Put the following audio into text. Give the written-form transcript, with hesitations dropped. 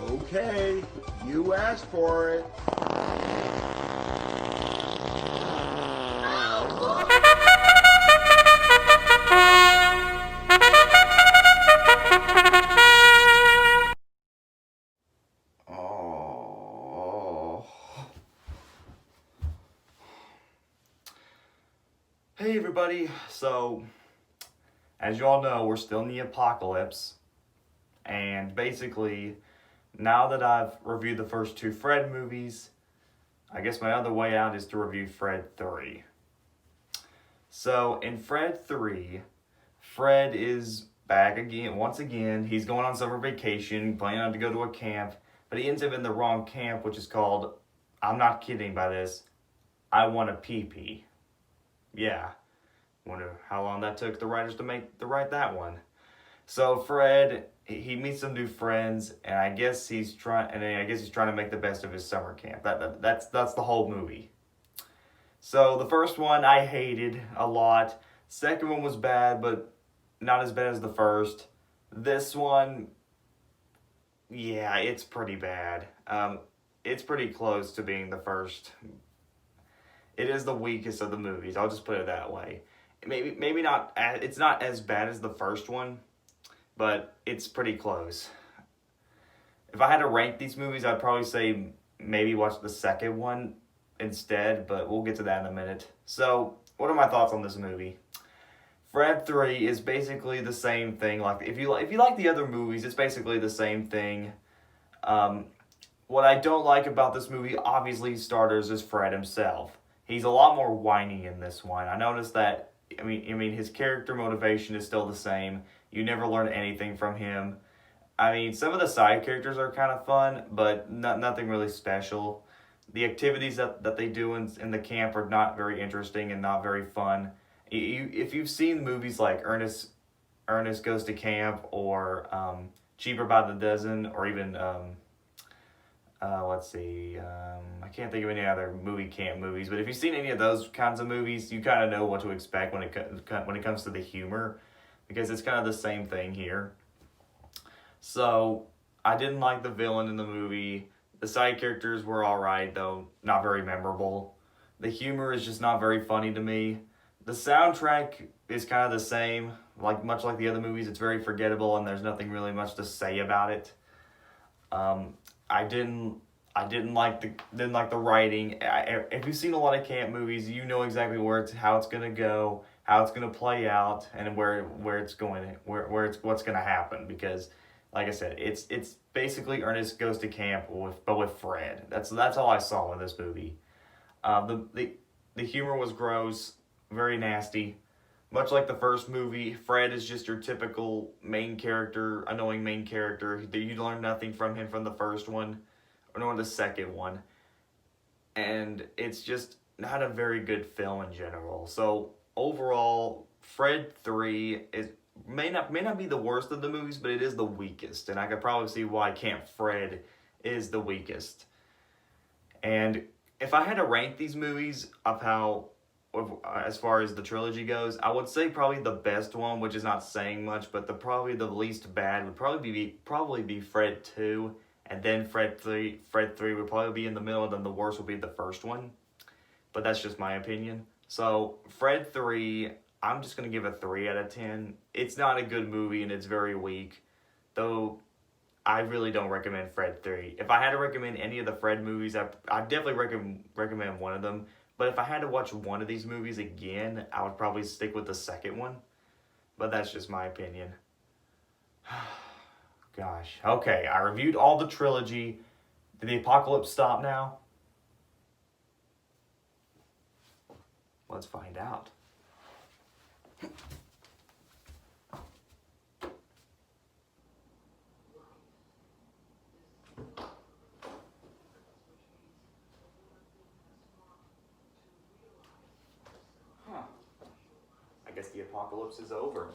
Okay, you asked for it. Oh. Hey everybody, so as you all know, we're still in the apocalypse, and basically, now that I've reviewed the first two Fred movies, I guess my other way out is to review Fred 3. So, in Fred 3, Fred is back again, once again. He's going on summer vacation, planning on to go to a camp, but he ends up in the wrong camp, which is called, I'm not kidding by this, I Want a Pee-Pee. Yeah. Wonder how long that took the writers to write that one. So Fred, he meets some new friends, and I guess he's trying to make the best of his summer camp. That's the whole movie. So the first one I hated a lot. Second one was bad, but not as bad as the first. This one, yeah, it's pretty bad. It's pretty close to being the first. It is the weakest of the movies. I'll just put it that way. Maybe not. It's not as bad as the first one, but it's pretty close. If I had to rank these movies, I'd probably say maybe watch the second one instead, but we'll get to that in a minute. So, what are my thoughts on this movie? Fred 3 is basically the same thing. Like if you like the other movies, it's basically the same thing. What I don't like about this movie, obviously, starters, is Fred himself. He's a lot more whiny in this one. I noticed that. I mean, his character motivation is still the same. You never learn anything from him. I mean, some of the side characters are kind of fun, but nothing really special. The activities that they do in the camp are not very interesting and not very fun. If you've seen movies like Ernest Goes to Camp or Cheaper by the Dozen, or even let's see, I can't think of any other movie camp movies, but if you've seen any of those kinds of movies, you kind of know what to expect when it comes to the humor, because it's kind of the same thing here. So I didn't like the villain in the movie. The side characters were alright, though not very memorable. The humor is just not very funny to me. The soundtrack is kind of the same, much like the other movies. It's very forgettable, and there's nothing really much to say about it. I didn't like the writing. If you've seen a lot of camp movies, you know exactly how it's gonna go, how it's gonna play out, and what's gonna happen. Because, like I said, it's basically Ernest Goes to Camp with Fred. That's all I saw in this movie. The humor was gross, very nasty. Much like the first movie, Fred is just your typical annoying main character. You learn nothing from him from the first one, nor the second one. And it's just not a very good film in general. So overall, Fred 3 may not be the worst of the movies, but it is the weakest. And I could probably see why Camp Fred is the weakest. And if I had to rank these movies as far as the trilogy goes, I would say probably the best one, which is not saying much, but probably the least bad would probably be Fred 2, and then Fred 3. Fred 3 would probably be in the middle, and then the worst would be the first one. But that's just my opinion. So Fred 3, I'm just going to give a 3 out of 10. It's not a good movie, and it's very weak, though I really don't recommend Fred 3. If I had to recommend any of the Fred movies, I'd definitely recommend one of them. But if I had to watch one of these movies again, I would probably stick with the second one. But that's just my opinion. Gosh. Okay, I reviewed all the trilogy. Did the apocalypse stop now? Let's find out. I guess the apocalypse is over.